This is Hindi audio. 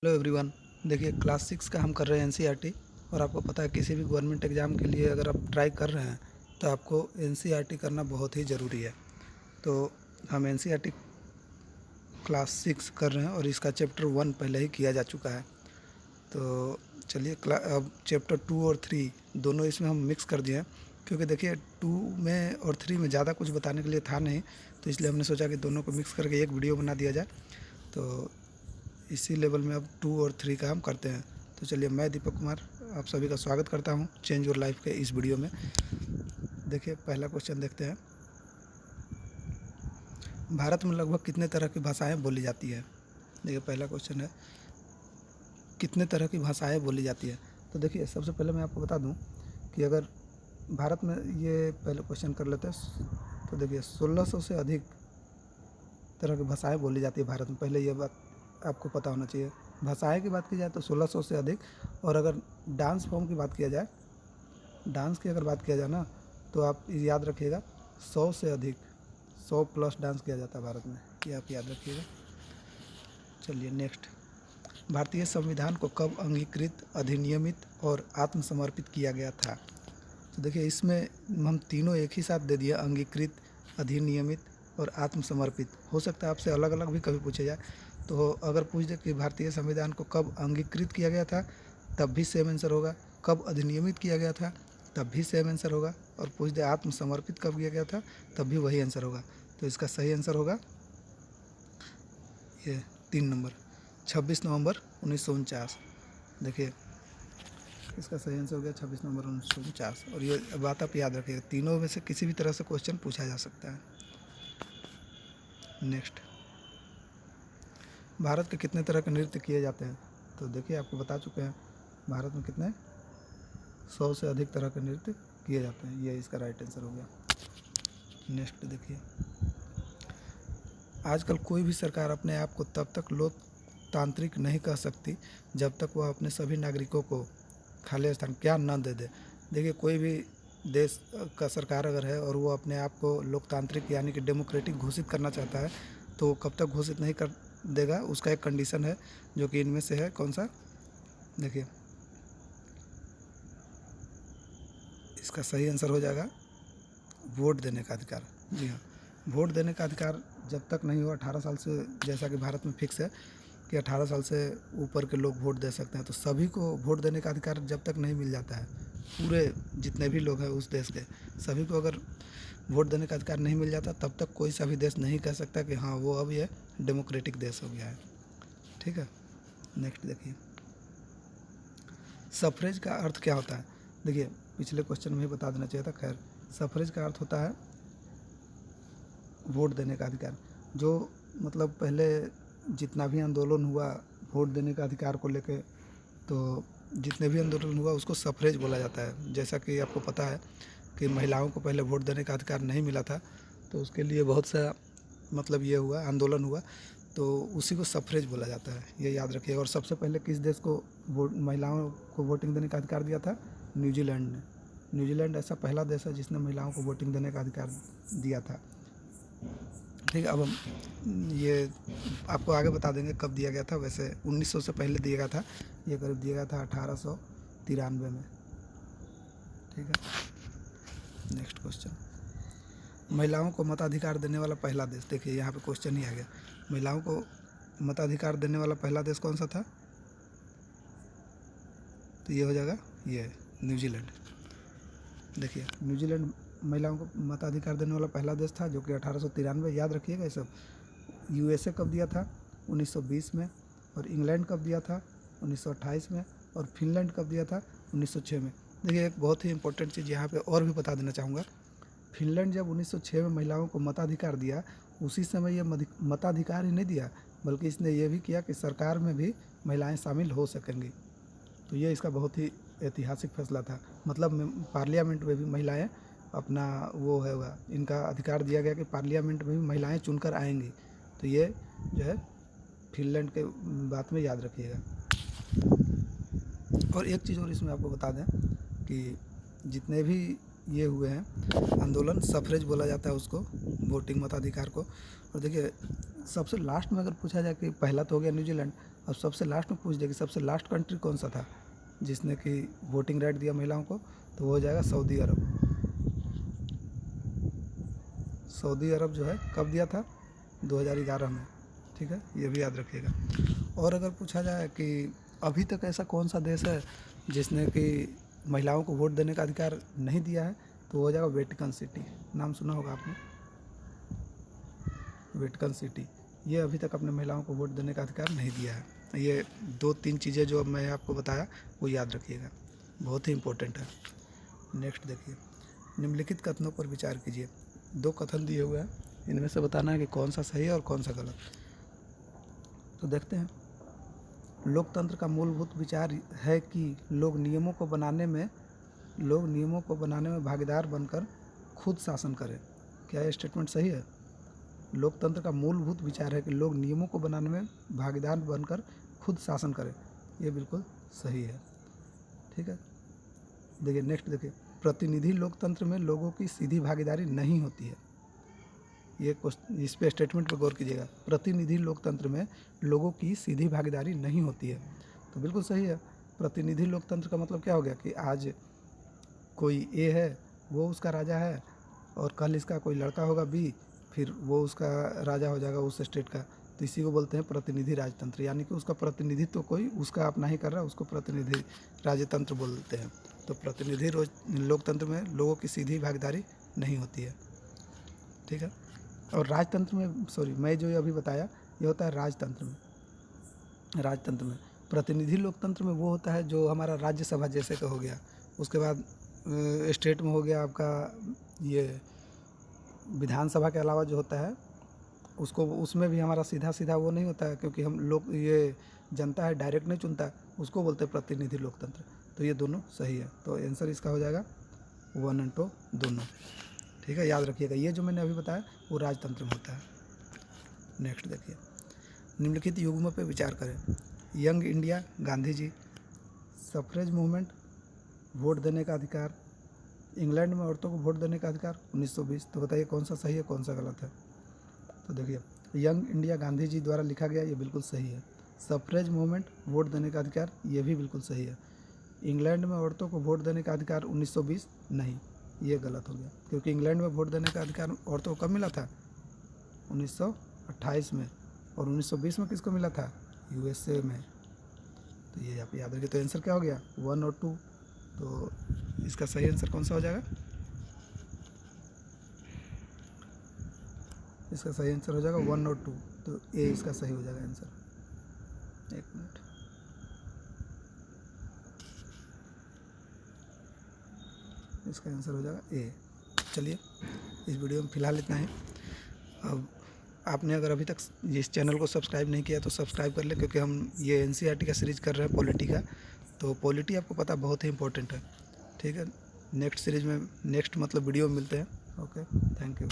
Hello everyone. देखिए क्लास 6 का हम कर रहे हैं एनसीईआरटी। और आपको पता है किसी भी गवर्नमेंट एग्ज़ाम के लिए अगर आप ट्राई कर रहे हैं तो आपको एनसीईआरटी करना बहुत ही ज़रूरी है। तो हम एनसीईआरटी क्लास 6 कर रहे हैं और इसका चैप्टर 1 पहले ही किया जा चुका है। तो चलिए अब चैप्टर 2 और 3 दोनों इसमें हम मिक्स कर दिए हैं, क्योंकि देखिए 2 में और 3 में ज़्यादा कुछ बताने के लिए था नहीं, तो इसलिए हमने सोचा कि दोनों को मिक्स करके एक वीडियो बना दिया जाए। तो इसी लेवल में अब 2 और 3 का हम करते हैं। तो चलिए, मैं दीपक कुमार आप सभी का स्वागत करता हूं चेंज योर लाइफ के इस वीडियो में। देखिए पहला क्वेश्चन देखते हैं। भारत में लगभग कितने तरह की भाषाएं बोली जाती है? देखिए पहला क्वेश्चन है, कितने तरह की भाषाएं बोली जाती है। तो देखिए सबसे पहले मैं आपको बता दूं कि अगर भारत में, ये पहले क्वेश्चन कर लेते हैं। तो देखिए 1600 से अधिक तरह की भाषाएं बोली जाती है भारत में। पहले ये बात आपको पता होना चाहिए। भाषाएं की बात की जाए तो 1600 से अधिक। और अगर डांस फॉर्म की बात किया जाए, डांस की अगर बात किया जाए ना, तो आप याद रखिएगा 100 से अधिक, 100 प्लस डांस किया जाता है भारत में, ये आप याद रखिएगा। चलिए नेक्स्ट, भारतीय संविधान को कब अंगीकृत, अधिनियमित और आत्मसमर्पित किया गया था? तो देखिए इसमें हम तीनों एक ही साथ दे दिए, अंगीकृत, अधिनियमित और आत्मसमर्पित। हो सकता है आपसे अलग अलग भी कभी पूछे जाए। तो अगर पूछ दे कि भारतीय संविधान को कब अंगीकृत किया गया था, तब भी सेम आंसर होगा। कब अधिनियमित किया गया था, तब भी सेम आंसर होगा। और पूछ दे आत्मसमर्पित कब किया गया था, तब भी वही आंसर होगा। तो इसका सही आंसर होगा ये 3 नंबर, 26 नवंबर 1949। देखिए इसका सही आंसर हो गया 26 नवंबर 1949। और ये बात आप याद रखिएगा, तीनों में से किसी भी तरह से क्वेश्चन पूछा जा सकता है। नेक्स्ट, भारत के कितने तरह के नृत्य किए जाते हैं? तो देखिए आपको बता चुके हैं, भारत में कितने 100 से अधिक तरह के नृत्य किए जाते हैं। ये इसका राइट आंसर हो गया। नेक्स्ट देखिए, आजकल कोई भी सरकार अपने आप को तब तक लोकतांत्रिक नहीं कह सकती जब तक वह अपने सभी नागरिकों को खाली स्थान क्या न दे दे। देखिए कोई भी देश का सरकार अगर है और वो अपने आप को लोकतांत्रिक यानी कि डेमोक्रेटिक घोषित करना चाहता है, तो कब तक घोषित नहीं कर देगा, उसका एक कंडीशन है, जो कि इनमें से है। कौन सा? देखिए इसका सही आंसर हो जाएगा वोट देने का अधिकार। जी हाँ, वोट देने का अधिकार जब तक नहीं हो 18 साल से, जैसा कि भारत में फिक्स है कि 18 साल से ऊपर के लोग वोट दे सकते हैं, तो सभी को वोट देने का अधिकार जब तक नहीं मिल जाता है, पूरे जितने भी लोग हैं उस देश के सभी को अगर वोट देने का अधिकार नहीं मिल जाता, तब तक कोई सा भी देश नहीं कह सकता कि हाँ वो अब ये डेमोक्रेटिक देश हो गया है। ठीक है, नेक्स्ट देखिए, सफरेज का अर्थ क्या होता है? देखिए पिछले क्वेश्चन में ही बता देना चाहिए था। खैर, सफरेज का अर्थ होता है वोट देने का अधिकार। जो मतलब पहले जितना भी आंदोलन हुआ वोट देने का अधिकार को लेके, तो जितने भी आंदोलन हुआ उसको सफरेज बोला जाता है। जैसा कि आपको पता है कि महिलाओं को पहले वोट देने का अधिकार नहीं मिला था, तो उसके लिए बहुत सा मतलब ये हुआ, आंदोलन हुआ, तो उसी को सफरेज बोला जाता है, ये याद रखिएगा। और सबसे पहले किस देश को महिलाओं को वोटिंग देने का अधिकार दिया था? न्यूजीलैंड ने। न्यूजीलैंड ऐसा पहला देश है जिसने महिलाओं को वोटिंग देने का अधिकार दिया था। ठीक है, अब हम ये आपको आगे बता देंगे कब दिया गया था। वैसे 1900 से पहले दिया गया था, ये करीब दिया गया था 1893 में। ठीक है, नेक्स्ट क्वेश्चन, महिलाओं को मताधिकार देने वाला पहला देश। देखिए यहाँ पे क्वेश्चन ही आ गया, महिलाओं को मताधिकार देने वाला पहला देश कौन सा था? तो ये हो जाएगा ये न्यूजीलैंड। देखिए न्यूजीलैंड महिलाओं को मताधिकार देने वाला पहला देश था, जो कि 1893, याद रखिएगा ये सब। यूएसए कब दिया था? 1920 में। और इंग्लैंड कब दिया था? 1928 में। और फिनलैंड कब दिया था? 1906 में। देखिए एक बहुत ही इंपॉर्टेंट चीज़ यहाँ पे और भी बता देना चाहूँगा। फिनलैंड जब 1906 में महिलाओं को मताधिकार दिया, उसी समय ये मताधिकार ही नहीं दिया, बल्कि इसने ये भी किया कि सरकार में भी महिलाएँ शामिल हो सकेंगी। तो ये इसका बहुत ही ऐतिहासिक फैसला था। मतलब पार्लियामेंट में भी महिलाएं अपना वो है होगा, इनका अधिकार दिया गया कि पार्लियामेंट में भी महिलाएं चुनकर आएंगी। तो ये जो है फिनलैंड के बात में याद रखिएगा। और एक चीज़ और इसमें आपको बता दें कि जितने भी ये हुए हैं आंदोलन, सफरेज बोला जाता है उसको, वोटिंग मताधिकार को। और देखिए सबसे लास्ट में अगर पूछा जाए कि पहला तो हो गया न्यूजीलैंड, अब सबसे लास्ट में पूछ दिया कि सबसे लास्ट कंट्री कौन सा था जिसने कि वोटिंग राइट दिया महिलाओं को, तो वो हो जाएगा सऊदी अरब। सऊदी अरब जो है कब दिया था, 2011 में। ठीक है, ये भी याद रखिएगा। और अगर पूछा जाए कि अभी तक ऐसा कौन सा देश है जिसने कि महिलाओं को वोट देने का अधिकार नहीं दिया है, तो हो जाएगा वेटिकन सिटी। नाम सुना होगा आपने, वेटिकन सिटी। ये अभी तक अपने महिलाओं को वोट देने का अधिकार नहीं दिया है। ये 2-3 चीज़ें जो अब मैं आपको बताया वो याद रखिएगा, बहुत ही इम्पोर्टेंट है। नेक्स्ट देखिए, निम्नलिखित कथनों पर विचार कीजिए। 2 कथन दिए हुए हैं, इनमें से बताना है कि कौन सा सही है और कौन सा गलत। तो देखते हैं। लोकतंत्र का मूलभूत विचार है कि लोग नियमों को बनाने में भागीदार बनकर खुद शासन करें। क्या यह स्टेटमेंट सही है? लोकतंत्र का मूलभूत विचार है कि लोग नियमों को बनाने में भागीदार बनकर खुद शासन करें। ये बिल्कुल सही है। ठीक है, देखिए नेक्स्ट देखिए, प्रतिनिधि लोकतंत्र में लोगों की सीधी भागीदारी नहीं होती है। ये इस पे स्टेटमेंट पर गौर कीजिएगा। प्रतिनिधि लोकतंत्र में लोगों की सीधी भागीदारी नहीं होती है, तो बिल्कुल सही है। प्रतिनिधि लोकतंत्र का मतलब क्या हो गया कि आज कोई ए है, वो उसका राजा है, और कल इसका कोई लड़का होगा बी, फिर वो उसका राजा हो जाएगा उस स्टेट का। तो इसी को बोलते हैं प्रतिनिधि राजतंत्र, यानी कि उसका प्रतिनिधित्व तो कोई उसका अपना ही कर रहा है, उसको प्रतिनिधि राजतंत्र बोलते हैं। तो प्रतिनिधि लोकतंत्र में लोगों की सीधी भागीदारी नहीं होती है। ठीक है, और राजतंत्र में मैं जो अभी बताया ये होता है राजतंत्र में। प्रतिनिधि लोकतंत्र में वो होता है जो हमारा राज्यसभा जैसे का हो गया। उसके बाद स्टेट में हो गया आपका ये विधानसभा के अलावा जो होता है उसको, उसमें भी हमारा सीधा वो नहीं होता है, क्योंकि हम लोग ये जनता है डायरेक्ट नहीं चुनता, उसको बोलते हैं प्रतिनिधि लोकतंत्र। तो ये दोनों सही है, तो आंसर इसका हो जाएगा 1 और 2 दोनों। ठीक है, याद रखिएगा। ये जो मैंने अभी बताया वो राजतंत्र में होता है। नेक्स्ट देखिए, निम्नलिखित युग्मों पर विचार करें। Young India Gandhi ji, suffrage movement, vote देने का अधिकार, इंग्लैंड में औरतों को वोट देने का अधिकार 1920। तो बताइए कौन सा सही है कौन सा गलत है। तो देखिए, यंग इंडिया गांधी जी द्वारा लिखा गया, ये बिल्कुल सही है। सफरेज मूवमेंट, वोट देने का अधिकार, ये भी बिल्कुल सही है। इंग्लैंड में औरतों को वोट देने का अधिकार 1920, नहीं, ये गलत हो गया, क्योंकि इंग्लैंड में वोट देने का अधिकार औरतों को कब मिला था, 1928 में, और 1920 में किसको मिला था, USA में। तो ये आप याद रखिए। तो आंसर क्या हो गया, 1 और 2। तो इसका सही आंसर कौन सा हो जाएगा, इसका सही आंसर हो जाएगा 1 और 2। तो ए इसका सही हो जाएगा आंसर। एक मिनट, इसका आंसर हो जाएगा ए। चलिए, इस वीडियो में फ़िलहाल इतना ही। अब आपने अगर अभी तक इस चैनल को सब्सक्राइब नहीं किया तो सब्सक्राइब कर ले, क्योंकि हम ये NCERT का सीरीज़ कर रहे हैं पॉलिटी का। तो पॉलिटी आपको पता बहुत ही इंपॉर्टेंट है। ठीक है, नेक्स्ट सीरीज़ में नेक्स्ट मतलब वीडियो में मिलते हैं। Okay, thank you.